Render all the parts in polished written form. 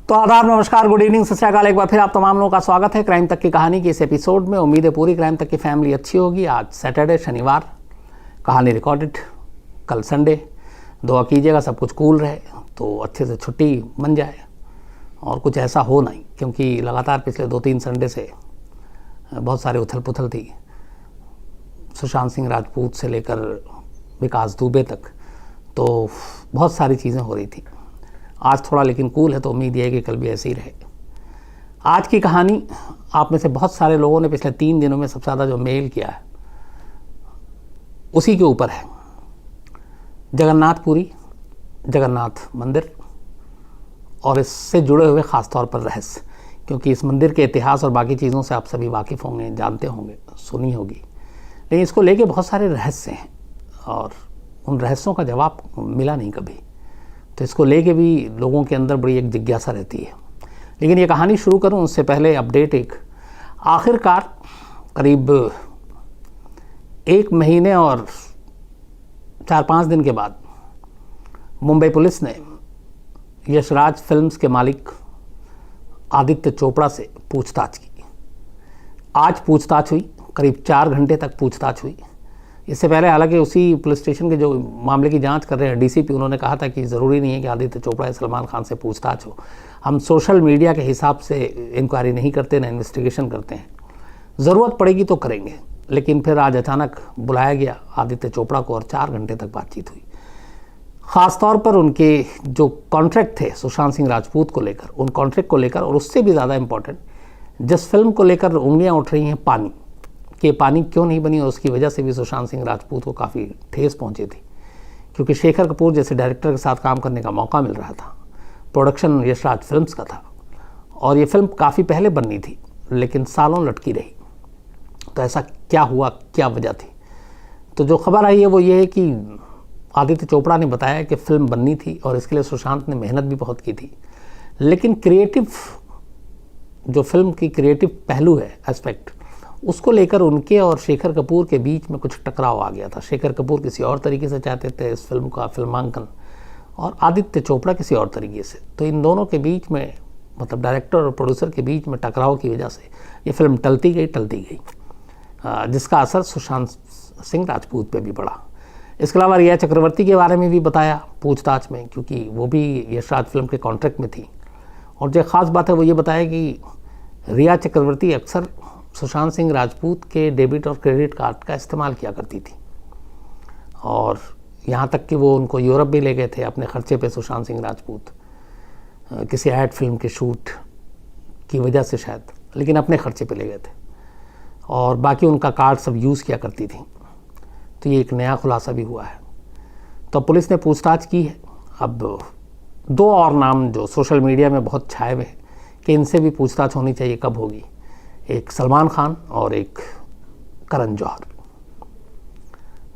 तो आदाब, नमस्कार, गुड इवनिंग, सत श्री अकाल। एक बार फिर आप तमाम लोगों का स्वागत है क्राइम तक की कहानी के इस एपिसोड में। उम्मीद है पूरी क्राइम तक की फैमिली अच्छी होगी। आज सैटरडे, शनिवार, कहानी रिकॉर्डेड। कल संडे, दुआ कीजिएगा सब कुछ कूल रहे तो अच्छे से छुट्टी बन जाए और कुछ ऐसा हो नहीं, क्योंकि लगातार पिछले 2-3 संडे से बहुत सारे उथल पुथल थी। सुशांत सिंह राजपूत से लेकर विकास दुबे तक, तो बहुत सारी चीज़ें हो रही थी। आज थोड़ा लेकिन कूल है, तो उम्मीद है कि कल भी ऐसे ही रहे। आज की कहानी आप में से बहुत सारे लोगों ने पिछले 3 दिनों में सबसे ज़्यादा जो मेल किया है उसी के ऊपर है। जगन्नाथपुरी, जगन्नाथ मंदिर और इससे जुड़े हुए ख़ास तौर पर रहस्य, क्योंकि इस मंदिर के इतिहास और बाकी चीज़ों से आप सभी वाकिफ़ होंगे, जानते होंगे, सुनी होगी, लेकिन इसको लेके बहुत सारे रहस्य हैं और उन रहस्यों का जवाब मिला नहीं कभी। तो इसको लेके भी लोगों के अंदर बड़ी एक जिज्ञासा रहती है। लेकिन ये कहानी शुरू करूं उससे पहले अपडेट एक। आखिरकार करीब 1 महीने और 4-5 दिन के बाद मुंबई पुलिस ने यशराज फिल्म्स के मालिक आदित्य चोपड़ा से पूछताछ की। आज पूछताछ हुई, करीब 4 घंटे तक पूछताछ हुई। इससे पहले हालांकि उसी पुलिस स्टेशन के जो मामले की जांच कर रहे हैं डीसीपी, उन्होंने कहा था कि ज़रूरी नहीं है कि आदित्य चोपड़ा या सलमान खान से पूछताछ हो। हम सोशल मीडिया के हिसाब से इंक्वायरी नहीं करते, ना इन्वेस्टिगेशन करते हैं। ज़रूरत पड़ेगी तो करेंगे। लेकिन फिर आज अचानक बुलाया गया आदित्य चोपड़ा को और 4 घंटे तक बातचीत हुई। ख़ास तौर पर उनके जो कॉन्ट्रैक्ट थे सुशांत सिंह राजपूत को लेकर, उन कॉन्ट्रैक्ट को लेकर, और उससे भी ज़्यादा इम्पॉर्टेंट जिस फिल्म को लेकर उंगलियाँ उठ रही हैं पानी कि पानी क्यों नहीं बनी, और उसकी वजह से भी सुशांत सिंह राजपूत को काफ़ी ठेस पहुंची थी, क्योंकि शेखर कपूर जैसे डायरेक्टर के साथ काम करने का मौका मिल रहा था। प्रोडक्शन यशराज फिल्म्स का था और ये फिल्म काफ़ी पहले बननी थी, लेकिन सालों लटकी रही। तो ऐसा क्या हुआ, क्या वजह थी? तो जो खबर आई है वो ये है कि आदित्य चोपड़ा ने बताया कि फ़िल्म बननी थी और इसके लिए सुशांत ने मेहनत भी बहुत की थी, लेकिन क्रिएटिव जो फिल्म की क्रिएटिव पहलू है, एस्पेक्ट, उसको लेकर उनके और शेखर कपूर के बीच में कुछ टकराव आ गया था। शेखर कपूर किसी और तरीके से चाहते थे इस फिल्म का फिल्मांकन और आदित्य चोपड़ा किसी और तरीके से। तो इन दोनों के बीच में, मतलब डायरेक्टर और प्रोड्यूसर के बीच में टकराव की वजह से ये फिल्म टलती गई, जिसका असर सुशांत सिंह राजपूत पे भी पड़ा। इसके अलावा रिया चक्रवर्ती के बारे में भी बताया पूछताछ में, क्योंकि वो भी यशराज फिल्म के कॉन्ट्रैक्ट में थी। और जो ख़ास बात है वो ये बताया कि रिया चक्रवर्ती अक्सर सुशांत सिंह राजपूत के डेबिट और क्रेडिट कार्ड का इस्तेमाल किया करती थी, और यहाँ तक कि वो उनको यूरोप भी ले गए थे अपने खर्चे पे सुशांत सिंह राजपूत, किसी ऐड फिल्म के शूट की वजह से शायद, लेकिन अपने खर्चे पे ले गए थे और बाकी उनका कार्ड सब यूज़ किया करती थी। तो ये एक नया खुलासा भी हुआ है। तो पुलिस ने पूछताछ की है। अब 2 और नाम जो सोशल मीडिया में बहुत छाए हुए हैं कि इनसे भी पूछताछ होनी चाहिए, कब होगी, एक सलमान खान और एक करण जौहर।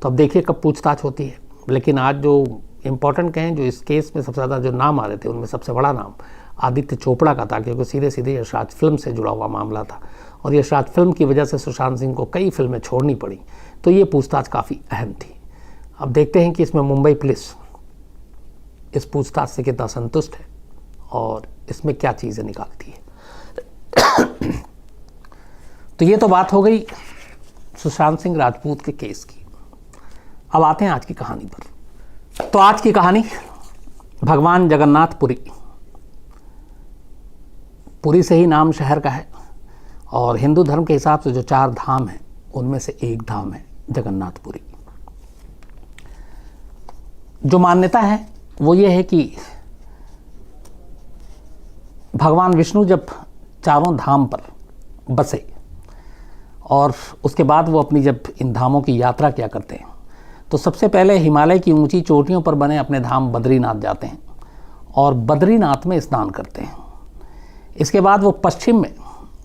तो अब देखिए कब पूछताछ होती है। लेकिन आज जो इम्पोर्टेंट कहें, जो इस केस में सबसे ज़्यादा जो नाम आ रहे थे उनमें सबसे बड़ा नाम आदित्य चोपड़ा का था, क्योंकि सीधे सीधे यशराज फिल्म से जुड़ा हुआ मामला था और यशराज फिल्म की वजह से सुशांत सिंह को कई फिल्में छोड़नी पड़ी। तो ये पूछताछ काफ़ी अहम थी। अब देखते हैं कि इसमें मुंबई पुलिस इस पूछताछ से कितना संतुष्ट है और इसमें क्या चीज़ें निकालती है। तो ये तो बात हो गई सुशांत सिंह राजपूत के केस की। अब आते हैं आज की कहानी पर। तो आज की कहानी भगवान जगन्नाथपुरी, पुरी से ही नाम शहर का है और हिंदू धर्म के हिसाब से जो 4 धाम हैं उनमें से एक धाम है जगन्नाथपुरी। जो मान्यता है वो ये है कि भगवान विष्णु जब चारों धाम पर बसे और उसके बाद वो अपनी जब इन धामों की यात्रा किया करते हैं, तो सबसे पहले हिमालय की ऊंची चोटियों पर बने अपने धाम बद्रीनाथ जाते हैं और बद्रीनाथ में स्नान करते हैं। इसके बाद वो पश्चिम में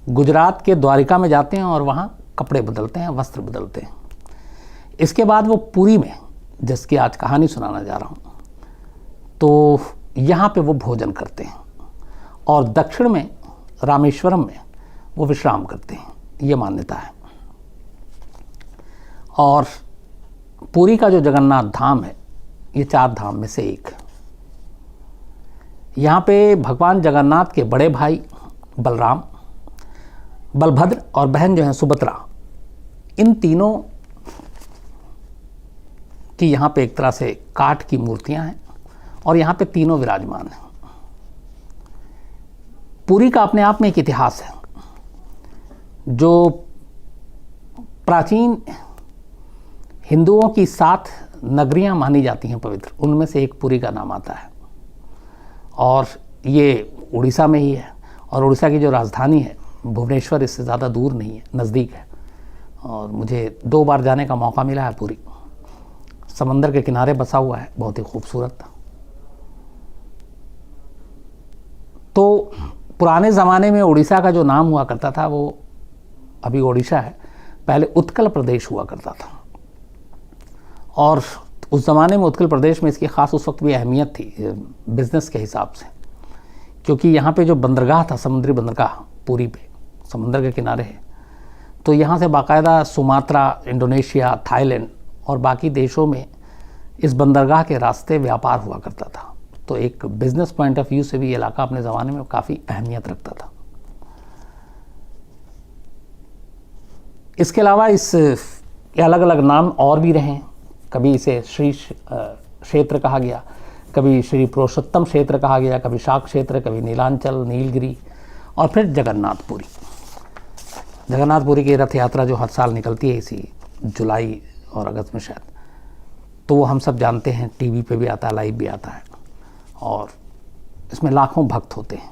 गुजरात के द्वारिका में जाते हैं और वहाँ कपड़े बदलते हैं, वस्त्र बदलते हैं। इसके बाद वो पुरी में, जिसकी आज कहानी सुनाना जा रहा हूँ, तो यहाँ पे वो भोजन करते हैं और दक्षिण में रामेश्वरम में वो विश्राम करते हैं। ये मान्यता है। और पुरी का जो जगन्नाथ धाम है ये 4 धाम में से एक है। यहाँ पे भगवान जगन्नाथ के बड़े भाई बलराम, बलभद्र और बहन जो हैं सुभद्रा, इन तीनों की यहाँ पे एक तरह से काठ की मूर्तियाँ हैं और यहाँ पे तीनों विराजमान हैं। पुरी का अपने आप में एक इतिहास है। जो प्राचीन हिंदुओं की 7 नगरियाँ मानी जाती हैं पवित्र, उनमें से एक पुरी का नाम आता है और ये उड़ीसा में ही है। और उड़ीसा की जो राजधानी है भुवनेश्वर इससे ज़्यादा दूर नहीं है, नज़दीक है। और मुझे 2 बार जाने का मौका मिला है पुरी। समंदर के किनारे बसा हुआ है, बहुत ही खूबसूरत। तो पुराने ज़माने में उड़ीसा का जो नाम हुआ करता था वो अभी ओडिशा है, पहले उत्कल प्रदेश हुआ करता था। और उस ज़माने में उत्कल प्रदेश में इसकी ख़ास उस वक्त भी अहमियत थी बिज़नेस के हिसाब से, क्योंकि यहाँ पे जो बंदरगाह था, समुद्री बंदरगाह पुरी पे समंदर के किनारे है, तो यहाँ से बाकायदा सुमात्रा, इंडोनेशिया, थाईलैंड और बाकी देशों में इस बंदरगाह के रास्ते व्यापार हुआ करता था। तो एक बिज़नेस पॉइंट ऑफ व्यू से भी ये इलाका अपने ज़माने में काफ़ी अहमियत रखता था। इसके अलावा इस अलग अलग नाम और भी रहे। कभी इसे श्री क्षेत्र कहा गया, कभी श्री पुरुषोत्तम क्षेत्र कहा गया, कभी शाक क्षेत्र, कभी नीलांचल, नीलगिरी और फिर जगन्नाथपुरी। जगन्नाथपुरी की रथ यात्रा जो हर साल निकलती है इसी जुलाई और अगस्त में शायद, तो वो हम सब जानते हैं, टीवी पे भी आता है, लाइव भी आता है और इसमें लाखों भक्त होते हैं।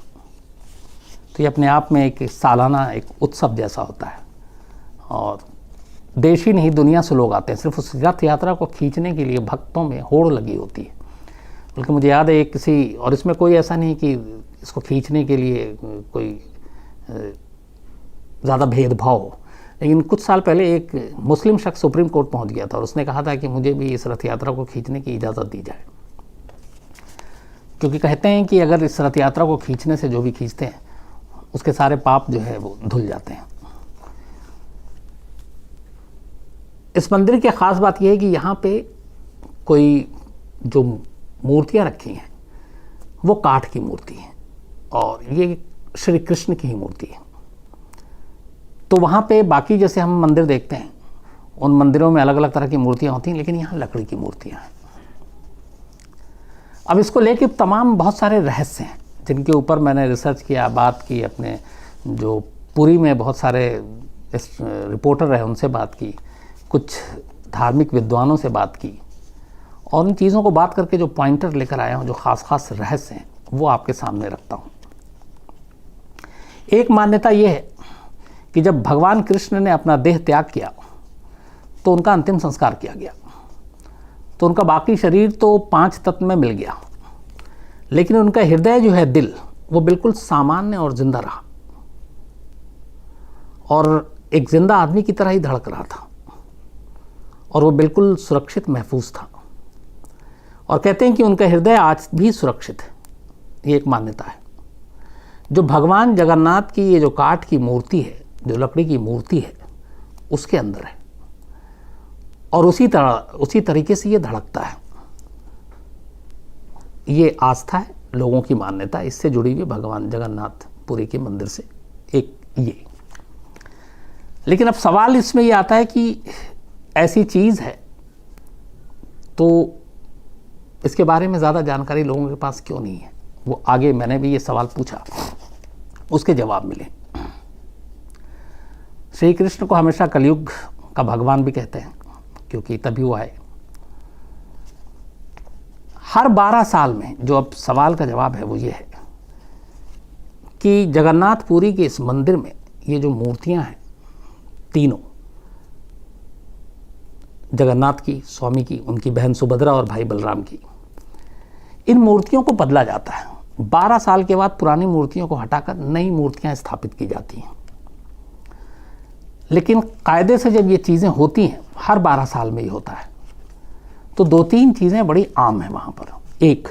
तो ये अपने आप में एक सालाना एक उत्सव जैसा होता है और देश ही नहीं दुनिया से लोग आते हैं सिर्फ उस रथ यात्रा को खींचने के लिए। भक्तों में होड़ लगी होती है। बल्कि मुझे याद है किसी, और इसमें कोई ऐसा नहीं कि इसको खींचने के लिए कोई ज़्यादा भेदभाव हो, लेकिन कुछ साल पहले एक मुस्लिम शख्स सुप्रीम कोर्ट पहुंच गया था और उसने कहा था कि मुझे भी इस रथ यात्रा को खींचने की इजाज़त दी जाए, क्योंकि कहते हैं कि अगर इस रथ यात्रा को खींचने से जो भी खींचते हैं उसके सारे पाप जो है वो धुल जाते हैं। इस मंदिर की ख़ास बात यह है कि यहाँ पे कोई जो मूर्तियाँ रखी हैं वो काठ की मूर्ति है और ये श्री कृष्ण की ही मूर्ति है। तो वहाँ पे बाकी जैसे हम मंदिर देखते हैं उन मंदिरों में अलग अलग तरह की मूर्तियाँ होती हैं, लेकिन यहाँ लकड़ी की मूर्तियाँ हैं। अब इसको लेके तमाम बहुत सारे रहस्य हैं जिनके ऊपर मैंने रिसर्च किया, बात की, अपने जो पुरी में बहुत सारे रिपोर्टर रहे उनसे बात की, कुछ धार्मिक विद्वानों से बात की और उन चीज़ों को बात करके जो पॉइंटर लेकर आया हूँ, जो ख़ास रहस्य हैं, वो आपके सामने रखता हूँ। एक मान्यता ये है कि जब भगवान कृष्ण ने अपना देह त्याग किया तो उनका अंतिम संस्कार किया गया, तो उनका बाकी शरीर तो 5 तत्व में मिल गया, लेकिन उनका हृदय जो है, दिल, वो बिल्कुल सामान्य और जिंदा रहा और एक जिंदा आदमी की तरह ही धड़क रहा था और वो बिल्कुल सुरक्षित महफूज था। और कहते हैं कि उनका हृदय आज भी सुरक्षित है। ये एक मान्यता है। जो भगवान जगन्नाथ की ये जो काठ की मूर्ति है, जो लकड़ी की मूर्ति है, उसके अंदर है और उसी तरीके से ये धड़कता है। ये आस्था है, लोगों की मान्यता, इससे जुड़ी हुई भगवान जगन्नाथ पुरी के मंदिर से एक ये। लेकिन अब सवाल इसमें ये आता है कि ऐसी चीज़ है तो इसके बारे में ज़्यादा जानकारी लोगों के पास क्यों नहीं है। वो आगे मैंने भी ये सवाल पूछा, उसके जवाब मिले। श्री कृष्ण को हमेशा कलयुग का भगवान भी कहते हैं क्योंकि तभी वो आए। हर 12 साल में जो अब सवाल का जवाब है वो ये है कि जगन्नाथपुरी के इस मंदिर में ये जो मूर्तियां हैं तीनों, जगन्नाथ की, स्वामी की, उनकी बहन सुभद्रा और भाई बलराम की, इन मूर्तियों को बदला जाता है। 12 साल के बाद पुरानी मूर्तियों को हटाकर नई मूर्तियां स्थापित की जाती हैं। लेकिन कायदे से जब ये चीज़ें होती हैं, हर 12 साल में ही होता है, तो 2-3 चीज़ें बड़ी आम हैं वहाँ पर। एक,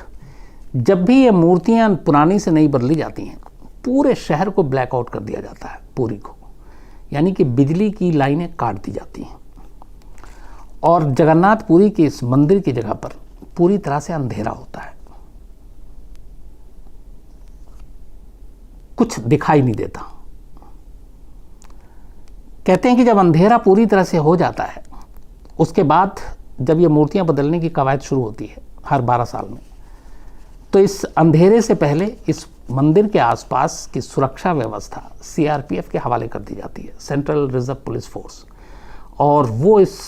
जब भी ये मूर्तियाँ पुरानी से नई बदली जाती हैं, पूरे शहर को ब्लैकआउट कर दिया जाता है, पूरी को, यानी कि बिजली की लाइनें काट दी जाती हैं और जगन्नाथपुरी के इस मंदिर की जगह पर पूरी तरह से अंधेरा होता है। कुछ दिखाई नहीं देता। कहते हैं कि जब अंधेरा पूरी तरह से हो जाता है, उसके बाद जब ये मूर्तियां बदलने की कवायद शुरू होती है हर 12 साल में, तो इस अंधेरे से पहले इस मंदिर के आसपास की सुरक्षा व्यवस्था CRPF के हवाले कर दी जाती है, सेंट्रल रिजर्व पुलिस फोर्स, और वो इस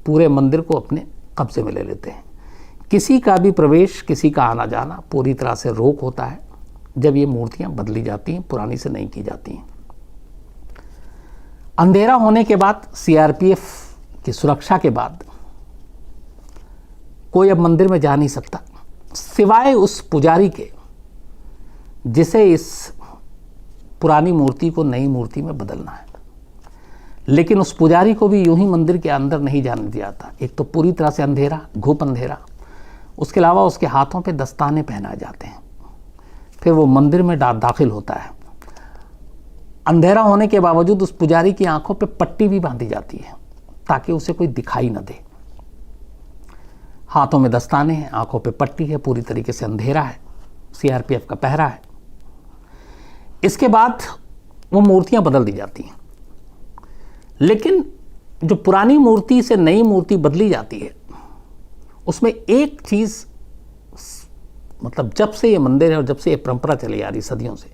पूरे मंदिर को अपने कब्जे में ले लेते हैं। किसी का भी प्रवेश, किसी का आना जाना पूरी तरह से रोक होता है जब ये मूर्तियां बदली जाती हैं, पुरानी से नई की जाती हैं। अंधेरा होने के बाद, CRPF की सुरक्षा के बाद कोई अब मंदिर में जा नहीं सकता, सिवाय उस पुजारी के जिसे इस पुरानी मूर्ति को नई मूर्ति में बदलना है। लेकिन उस पुजारी को भी यूं ही मंदिर के अंदर नहीं जाने दिया जाता। एक तो पूरी तरह से अंधेरा, घुप अंधेरा, उसके अलावा उसके हाथों पे दस्ताने पहनाए जाते हैं। फिर वो मंदिर में दाखिल होता है। अंधेरा होने के बावजूद उस पुजारी की आंखों पे पट्टी भी बांधी जाती है ताकि उसे कोई दिखाई न दे। हाथों में दस्ताने हैं, आंखों पे पट्टी है, पूरी तरीके से अंधेरा है, CRPF का पहरा है। इसके बाद वो मूर्तियां बदल दी जाती हैं। लेकिन जो पुरानी मूर्ति से नई मूर्ति बदली जाती है, उसमें एक चीज, मतलब जब से ये मंदिर है और जब से ये परंपरा चली आ रही सदियों से,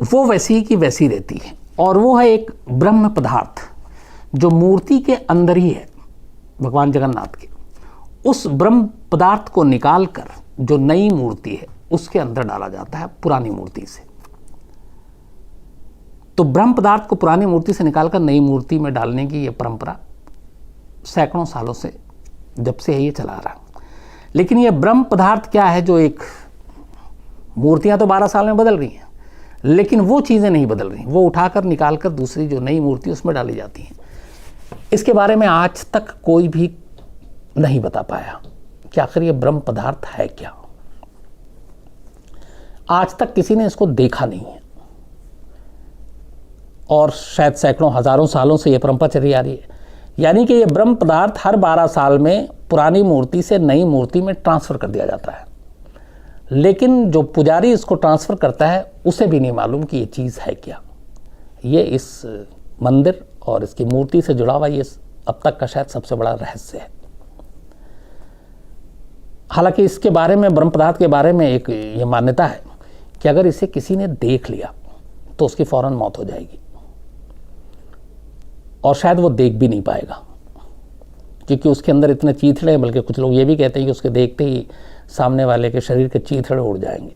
वो वैसी की वैसी रहती है, और वो है एक ब्रह्म पदार्थ जो मूर्ति के अंदर ही है, भगवान जगन्नाथ के। उस ब्रह्म पदार्थ को निकालकर जो नई मूर्ति है उसके अंदर डाला जाता है पुरानी मूर्ति से। तो ब्रह्म पदार्थ को पुरानी मूर्ति से निकालकर नई मूर्ति में डालने की ये परंपरा सैकड़ों सालों से, जब से है, ये चला रहा। लेकिन ये ब्रह्म पदार्थ क्या है जो एक, मूर्तियां तो 12 साल में बदल रही हैं, लेकिन वो चीज़ें नहीं बदल रही, वो उठाकर निकालकर दूसरी जो नई मूर्ति उसमें डाली जाती हैं। इसके बारे में आज तक कोई भी नहीं बता पाया कि आखिर ये ब्रह्म पदार्थ है क्या। आज तक किसी ने इसको देखा नहीं है, और शायद सैकड़ों हजारों सालों से ये परंपरा चली आ रही है। यानी कि ये ब्रह्म पदार्थ हर 12 साल में पुरानी मूर्ति से नई मूर्ति में ट्रांसफर कर दिया जाता है। लेकिन जो पुजारी इसको ट्रांसफर करता है उसे भी नहीं मालूम कि ये चीज़ है क्या। ये इस मंदिर और इसकी मूर्ति से जुड़ा हुआ ये अब तक का शायद सबसे बड़ा रहस्य है। हालांकि इसके बारे में, ब्रह्म पदार्थ के बारे में एक ये मान्यता है कि अगर इसे किसी ने देख लिया तो उसकी फौरन मौत हो जाएगी, और शायद वो देख भी नहीं पाएगा, क्योंकि उसके अंदर इतने चीथड़े हैं। बल्कि कुछ लोग ये भी कहते हैं कि उसके देखते ही सामने वाले के शरीर के चीथड़े उड़ जाएंगे।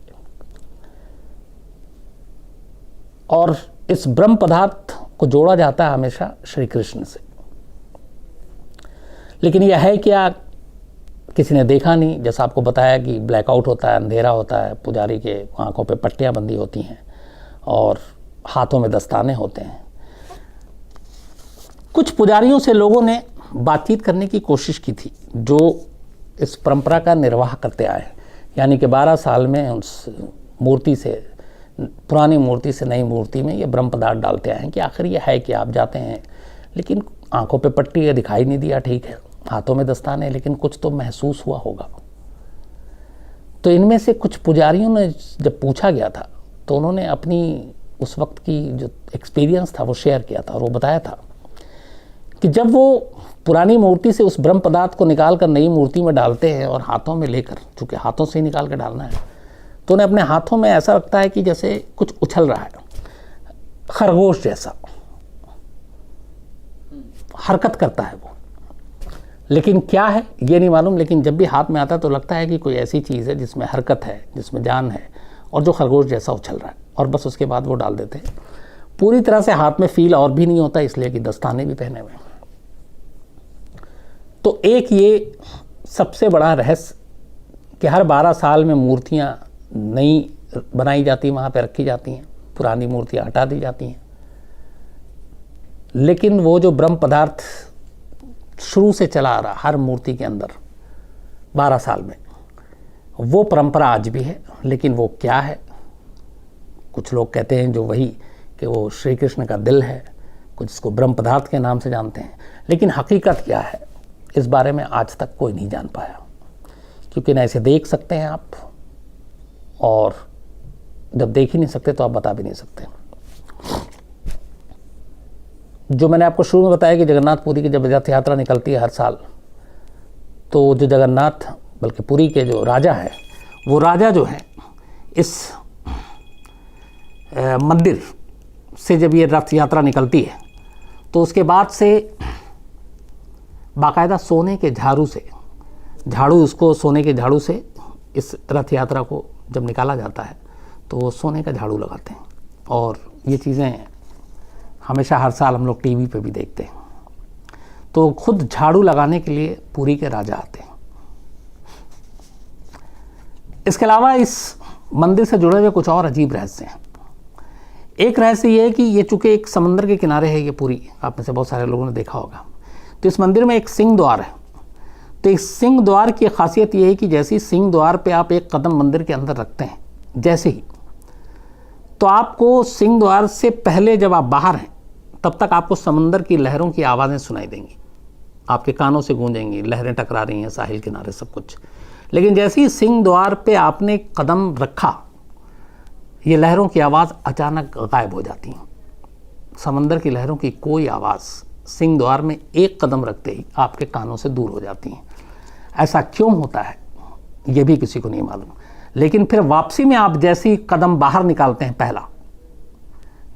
और इस ब्रह्म पदार्थ को जोड़ा जाता है हमेशा श्री कृष्ण से। लेकिन यह है क्या, किसी ने देखा नहीं। जैसा आपको बताया कि ब्लैकआउट होता है, अंधेरा होता है, पुजारी के आंखों पे पट्टियां बंधी होती हैं और हाथों में दस्ताने होते हैं। कुछ पुजारियों से लोगों ने बातचीत करने की कोशिश की थी जो इस परंपरा का निर्वाह करते आए, यानी कि 12 साल में उस मूर्ति से, पुरानी मूर्ति से नई मूर्ति में ये ब्रह्म पदार्थ डालते आए हैं कि आखिर ये है कि आप जाते हैं, लेकिन आंखों पे पट्टी है, दिखाई नहीं दिया, ठीक है, हाथों में दस्ताने, लेकिन कुछ तो महसूस हुआ होगा। तो इनमें से कुछ पुजारियों ने जब पूछा गया था तो उन्होंने अपनी उस वक्त की जो एक्सपीरियंस था वो शेयर किया था, और वो बताया था कि जब वो पुरानी मूर्ति से उस ब्रह्म पदार्थ को निकाल कर नई मूर्ति में डालते हैं और हाथों में लेकर, चूँकि हाथों से ही निकाल कर डालना है, तो उन्हें अपने हाथों में ऐसा लगता है कि जैसे कुछ उछल रहा है, खरगोश जैसा हरकत करता है वो। लेकिन क्या है ये नहीं मालूम, लेकिन जब भी हाथ में आता है तो लगता है कि कोई ऐसी चीज़ है जिसमें हरकत है, जिसमें जान है, और जो खरगोश जैसा उछल रहा है, और बस उसके बाद वो डाल देते हैं। पूरी तरह से हाथ में फील और भी नहीं होता, इसलिए कि दस्ताने भी पहने हुए हैं। तो एक ये सबसे बड़ा रहस्य कि हर 12 साल में मूर्तियाँ नई बनाई जाती, वहाँ पे रखी जाती हैं, पुरानी मूर्तियाँ हटा दी जाती हैं। लेकिन वो जो ब्रह्म पदार्थ शुरू से चला आ रहा हर मूर्ति के अंदर 12 साल में, वो परंपरा आज भी है। लेकिन वो क्या है, कुछ लोग कहते हैं जो वही कि वो श्री कृष्ण का दिल है, कुछ इसको ब्रह्म पदार्थ के नाम से जानते हैं। लेकिन हकीकत क्या है, इस बारे में आज तक कोई नहीं जान पाया, क्योंकि न इसे देख सकते हैं आप, और जब देख ही नहीं सकते तो आप बता भी नहीं सकते। जो मैंने आपको शुरू में बताया कि जगन्नाथपुरी की जब रथ यात्रा निकलती है हर साल, तो जो जगन्नाथ बल्कि पुरी के जो राजा है, वो राजा जो है इस मंदिर से जब ये रथ यात्रा निकलती है तो उसके बाद से बाकायदा सोने के झाड़ू से, उसको सोने के झाड़ू से इस रथ यात्रा को जब निकाला जाता है तो वो सोने का झाड़ू लगाते हैं। और ये चीज़ें हमेशा हर साल हम लोग टीवी पे भी देखते हैं। तो खुद झाड़ू लगाने के लिए पुरी के राजा आते हैं। इसके अलावा इस मंदिर से जुड़े हुए कुछ और अजीब रहस्य हैं। एक रहस्य ये है कि ये चूँकि एक समंदर के किनारे है, ये पुरी आप में से बहुत सारे लोगों ने देखा होगा, तो इस मंदिर में एक सिंह द्वार है। तो इस सिंह द्वार की खासियत ये है कि जैसे ही सिंह द्वार पे आप एक कदम मंदिर के अंदर रखते हैं, जैसे ही, तो आपको सिंह द्वार से पहले जब आप बाहर हैं तब तक आपको समंदर की लहरों की आवाज़ें सुनाई देंगी, आपके कानों से गूंजेंगी, लहरें टकरा रही हैं साहिल किनारे सब कुछ। लेकिन जैसे ही सिंह द्वार पे आपने कदम रखा, ये लहरों की आवाज़ अचानक गायब हो जाती हैं। समंदर की लहरों की कोई आवाज़ सिंह द्वार में एक कदम रखते ही आपके कानों से दूर हो जाती हैं। ऐसा क्यों होता है ये भी किसी को नहीं मालूम। लेकिन फिर वापसी में आप जैसे ही कदम बाहर निकालते हैं, पहला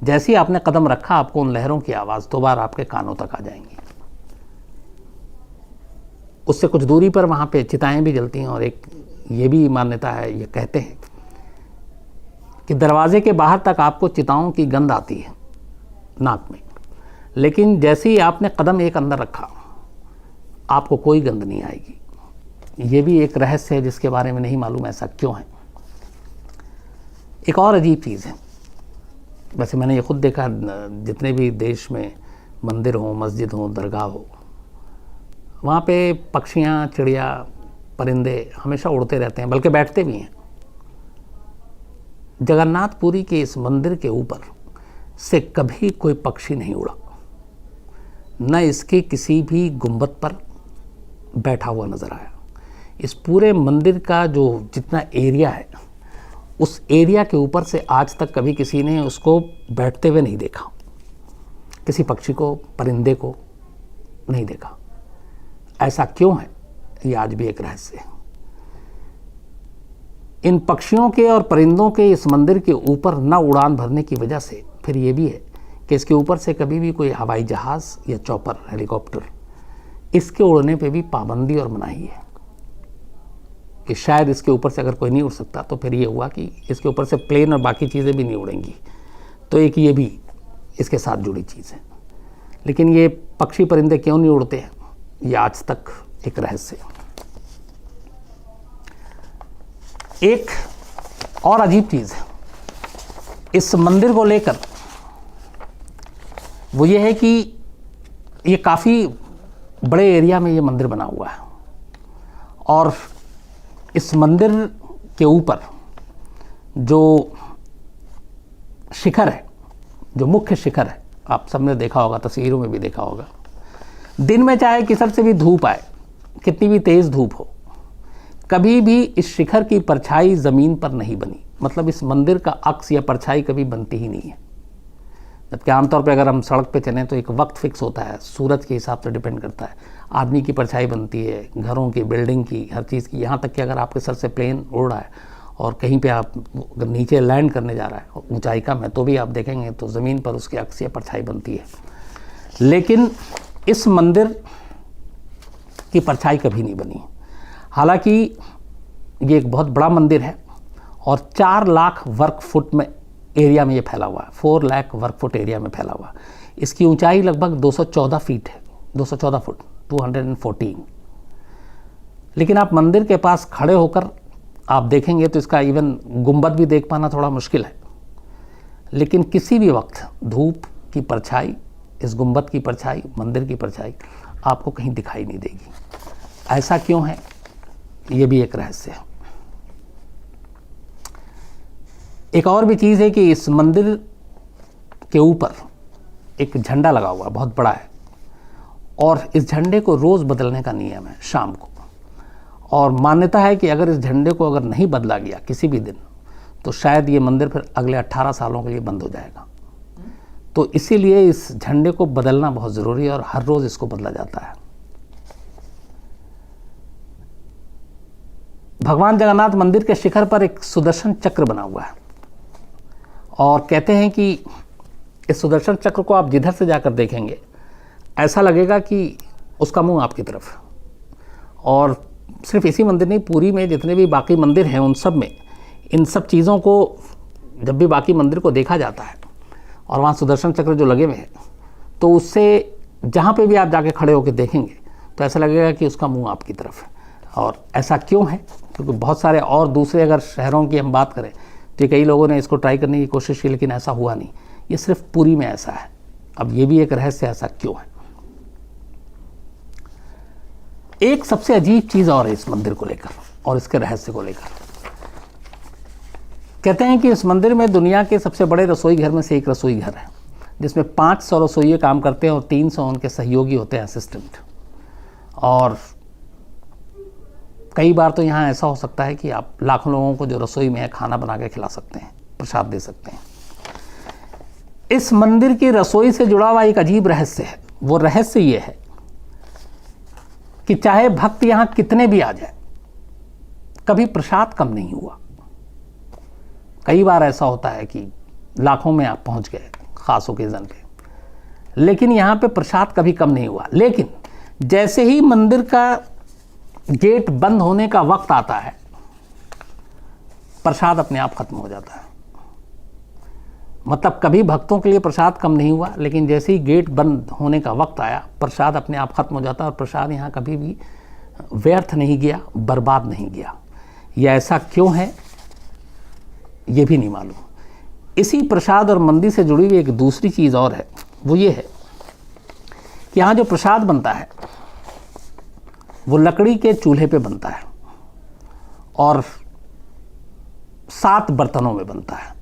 जैसे ही आपने कदम रखा, आपको उन लहरों की आवाज़ दोबारा आपके कानों तक आ जाएंगी। उससे कुछ दूरी पर वहाँ पे चिताएं भी जलती हैं। और एक ये भी मान्यता है, ये कहते हैं कि दरवाजे के बाहर तक आपको चिताओं की गंध आती है नाक में, लेकिन जैसे ही आपने कदम एक अंदर रखा, आपको कोई गंध नहीं आएगी। ये भी एक रहस्य है जिसके बारे में नहीं मालूम ऐसा क्यों है। एक और अजीब चीज़ है, वैसे मैंने ये खुद देखा, जितने भी देश में मंदिर हो, मस्जिद हो, दरगाह हो, वहाँ पे पक्षियाँ, चिड़िया, परिंदे हमेशा उड़ते रहते हैं, बल्कि बैठते भी हैं। जगन्नाथपुरी के इस मंदिर के ऊपर से कभी कोई पक्षी नहीं उड़ा, न इसके किसी भी गुंबद पर बैठा हुआ नज़र आया। इस पूरे मंदिर का जो जितना एरिया है, उस एरिया के ऊपर से आज तक कभी किसी ने उसको बैठते हुए नहीं देखा, किसी पक्षी को, परिंदे को नहीं देखा। ऐसा क्यों है, ये आज भी एक रहस्य है। इन पक्षियों के और परिंदों के इस मंदिर के ऊपर न उड़ान भरने की वजह से फिर ये भी है कि इसके ऊपर से कभी भी कोई हवाई जहाज़ या चॉपर, हेलीकॉप्टर, इसके उड़ने पे भी पाबंदी और मनाही है कि शायद इसके ऊपर से अगर कोई नहीं उड़ सकता तो फिर ये हुआ कि इसके ऊपर से प्लेन और बाकी चीज़ें भी नहीं उड़ेंगी। तो एक ये भी इसके साथ जुड़ी चीज़ है। लेकिन ये पक्षी परिंदे क्यों नहीं उड़ते हैं, ये आज तक एक रहस्य है। एक और अजीब चीज़ है इस मंदिर को लेकर, वो ये है कि ये काफ़ी बड़े एरिया में ये मंदिर बना हुआ है। और इस मंदिर के ऊपर जो शिखर है, जो मुख्य शिखर है, आप सबने देखा होगा, तस्वीरों में भी देखा होगा, दिन में चाहे किधर से भी धूप आए, कितनी भी तेज़ धूप हो, कभी भी इस शिखर की परछाई ज़मीन पर नहीं बनी। मतलब इस मंदिर का अक्स या परछाई कभी बनती ही नहीं है। जबकि आमतौर पे अगर हम सड़क पे चलें तो एक वक्त फिक्स होता है, सूरज के हिसाब से डिपेंड करता है, आदमी की परछाई बनती है, घरों की, बिल्डिंग की, हर चीज़ की। यहाँ तक कि अगर आपके सर से प्लेन उड़ रहा है और कहीं पे आप अगर नीचे लैंड करने जा रहा है ऊंचाई कम है, तो भी आप देखेंगे तो ज़मीन पर उसकी अक्स या परछाई बनती है। लेकिन इस मंदिर की परछाई कभी नहीं बनी। हालांकि ये एक बहुत बड़ा मंदिर है और 4 लाख वर्ग फुट में एरिया में ये फैला हुआ है, 4 लाख वर्ग फुट एरिया में फैला हुआ है। इसकी ऊंचाई लगभग 214 फीट है, 214 फुट, 214। लेकिन आप मंदिर के पास खड़े होकर आप देखेंगे तो इसका इवन गुंबद भी देख पाना थोड़ा मुश्किल है। लेकिन किसी भी वक्त धूप की परछाई, इस गुंबद की परछाई, मंदिर की परछाई आपको कहीं दिखाई नहीं देगी। ऐसा क्यों है, ये भी एक रहस्य है। एक और भी चीज़ है कि इस मंदिर के ऊपर एक झंडा लगा हुआ, बहुत बड़ा है, और इस झंडे को रोज़ बदलने का नियम है शाम को। और मान्यता है कि अगर इस झंडे को अगर नहीं बदला गया किसी भी दिन, तो शायद ये मंदिर फिर अगले 18 सालों के लिए बंद हो जाएगा। तो इसीलिए इस झंडे को बदलना बहुत ज़रूरी है और हर रोज़ इसको बदला जाता है। भगवान जगन्नाथ मंदिर के शिखर पर एक सुदर्शन चक्र बना हुआ है और कहते हैं कि इस सुदर्शन चक्र को आप जिधर से जाकर देखेंगे ऐसा लगेगा कि उसका मुंह आपकी तरफ। और सिर्फ इसी मंदिर नहीं, पूरी में जितने भी बाकी मंदिर हैं उन सब में इन सब चीज़ों को जब भी बाकी मंदिर को देखा जाता है और वहाँ सुदर्शन चक्र जो लगे हुए हैं तो उससे जहाँ पे भी आप जाके खड़े होकर देखेंगे तो ऐसा लगेगा कि उसका मुंह आपकी तरफ है। और ऐसा क्यों है? क्योंकि बहुत सारे और दूसरे अगर शहरों की हम बात करें तो कई लोगों ने इसको ट्राई करने की कोशिश की, लेकिन ऐसा हुआ नहीं। ये सिर्फ पुरी में ऐसा है। अब ये भी एक रहस्य, ऐसा क्यों है? एक सबसे अजीब चीज़ और है इस मंदिर को लेकर और इसके रहस्य को लेकर। कहते हैं कि इस मंदिर में दुनिया के सबसे बड़े रसोई घर में से एक रसोई घर है जिसमें 500 रसोइये काम करते हैं और 300 उनके सहयोगी होते हैं, असिस्टेंट। और कई बार तो यहाँ ऐसा हो सकता है कि आप लाखों लोगों को जो रसोई में है खाना बना के खिला सकते हैं, प्रसाद दे सकते हैं। इस मंदिर की रसोई से जुड़ा हुआ एक अजीब रहस्य है। वो रहस्य ये है कि चाहे भक्त यहाँ कितने भी आ जाए, कभी प्रसाद कम नहीं हुआ। कई बार ऐसा होता है कि लाखों में आप पहुंच गए खास ओकेजन पे, लेकिन यहाँ पे प्रसाद कभी कम नहीं हुआ। लेकिन जैसे ही मंदिर का गेट बंद होने का वक्त आता है, प्रसाद अपने आप खत्म हो जाता है। मतलब कभी भक्तों के लिए प्रसाद कम नहीं हुआ, लेकिन जैसे ही गेट बंद होने का वक्त आया, प्रसाद अपने आप खत्म हो जाता है। और प्रसाद यहाँ कभी भी व्यर्थ नहीं गया, बर्बाद नहीं गया। यह ऐसा क्यों है ये भी नहीं मालूम। इसी प्रसाद और मंदिर से जुड़ी हुई एक दूसरी चीज़ और है। वो ये है कि यहाँ जो प्रसाद बनता है वो लकड़ी के चूल्हे पे बनता है और 7 बर्तनों में बनता है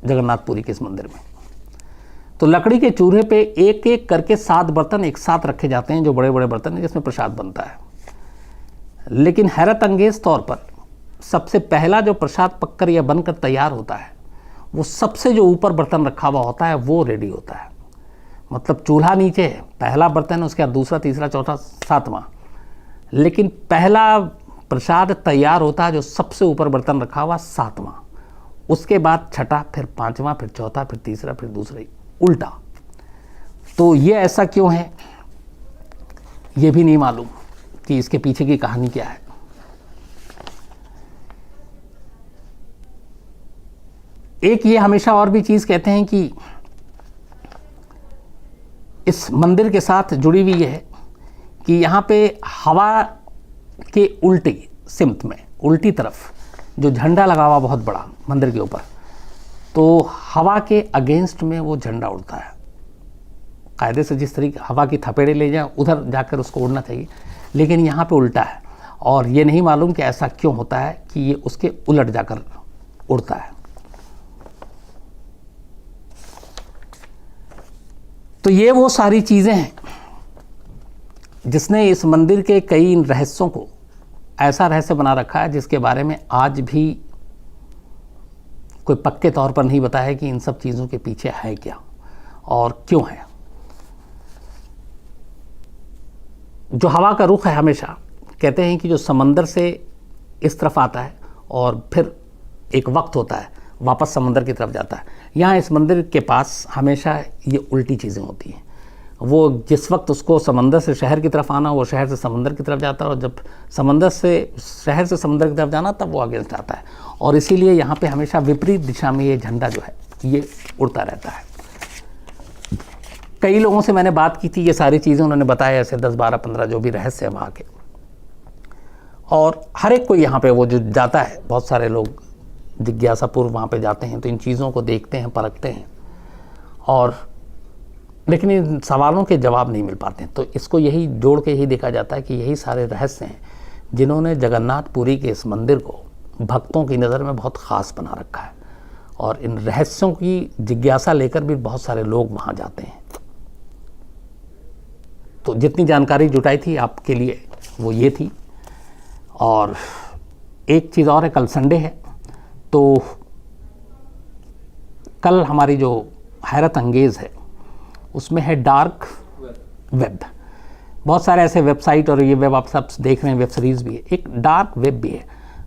जगन्नाथपुरी के इस मंदिर में। तो लकड़ी के चूल्हे पे एक एक करके 7 बर्तन एक साथ रखे जाते हैं, जो बड़े बड़े बर्तन हैं जिसमें प्रसाद बनता है। लेकिन हैरत अंगेज तौर पर सबसे पहला जो प्रसाद पककर या बनकर तैयार होता है, वो सबसे जो ऊपर बर्तन रखा हुआ होता है वो रेडी होता है। मतलब चूल्हा नीचे है, पहला बर्तन, उसके बाद दूसरा, तीसरा, चौथा, 7वां, लेकिन पहला प्रसाद तैयार होता है जो सबसे ऊपर बर्तन रखा हुआ 7वां, उसके बाद छठा, फिर 5वां, फिर चौथा, फिर तीसरा, फिर दूसरा, उल्टा। तो ये ऐसा क्यों है ये भी नहीं मालूम कि इसके पीछे की कहानी क्या है। एक ये हमेशा और भी चीज़ कहते हैं कि इस मंदिर के साथ जुड़ी हुई है कि यहाँ पे हवा के उल्टी सिमत में, उल्टी तरफ जो झंडा लगा हुआ बहुत बड़ा मंदिर के ऊपर, तो हवा के अगेंस्ट में वो झंडा उड़ता है। कायदे से जिस तरीके हवा की थपेड़े ले जाए उधर जाकर उसको उड़ना चाहिए, लेकिन यहाँ पे उल्टा है। और ये नहीं मालूम कि ऐसा क्यों होता है कि ये उसके उलट जाकर उड़ता है। तो ये वो सारी चीज़ें हैं जिसने इस मंदिर के कई रहस्यों को ऐसा रहस्य बना रखा है जिसके बारे में आज भी कोई पक्के तौर पर नहीं बताया कि इन सब चीज़ों के पीछे है क्या और क्यों है। जो हवा का रुख है, हमेशा कहते हैं कि जो समंदर से इस तरफ आता है और फिर एक वक्त होता है वापस समंदर की तरफ जाता है। यहाँ इस मंदिर के पास हमेशा ये उल्टी चीज़ें होती हैं। वो जिस वक्त उसको समंदर से शहर की तरफ आना, वो शहर से समंदर की तरफ जाता है, और जब समंदर से शहर से समंदर की तरफ जाना तब वो अगेंस्ट आता है। और इसीलिए यहाँ पे हमेशा विपरीत दिशा में ये झंडा जो है ये उड़ता रहता है। कई लोगों से मैंने बात की थी, ये सारी चीज़ें उन्होंने बताया, ऐसे 10, 12, 15 जो भी रहस्य है वहाँ के। और हर एक कोई यहाँ पे वो जो जाता है, बहुत सारे लोग जिज्ञासापूर्व वहाँ पे जाते हैं तो इन चीज़ों को देखते हैं, परखते हैं, और लेकिन इन सवालों के जवाब नहीं मिल पाते हैं। तो इसको यही जोड़ के यही देखा जाता है कि यही सारे रहस्य हैं जिन्होंने जगन्नाथपुरी के इस मंदिर को भक्तों की नज़र में बहुत ख़ास बना रखा है। और इन रहस्यों की जिज्ञासा लेकर भी बहुत सारे लोग वहाँ जाते हैं। तो जितनी जानकारी जुटाई थी आपके लिए वो ये थी। और एक चीज़ और है, कल संडे है, तो तो कल हमारी जो हैरत अंगेज़ है उसमें है डार्क वेब। बहुत सारे ऐसे वेबसाइट और ये वेब आप सब देख रहे हैं, वेब सीरीज़ भी है, एक डार्क वेब भी है।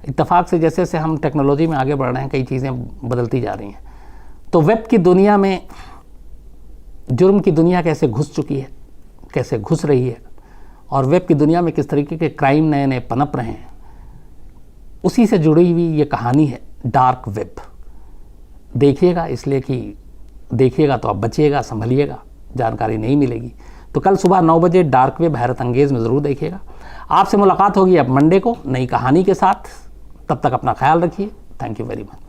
इत्तेफाक से जैसे जैसे हम टेक्नोलॉजी में आगे बढ़ रहे हैं, कई चीज़ें बदलती जा रही हैं। तो वेब की दुनिया में जुर्म की दुनिया कैसे घुस चुकी है, कैसे घुस रही है, और वेब की दुनिया में किस तरीके के क्राइम नए नए पनप रहे हैं, उसी से जुड़ी हुई ये कहानी है डार्क वेब। देखिएगा, इसलिए कि देखिएगा तो आप बचिएगा, संभलिएगा, जानकारी नहीं मिलेगी। तो कल सुबह 9 बजे डार्क वेब हैरत अंगेज़ में ज़रूर देखिएगा। आपसे मुलाकात होगी अब मंडे को नई कहानी के साथ। तब तक अपना ख्याल रखिए। Thank you very much.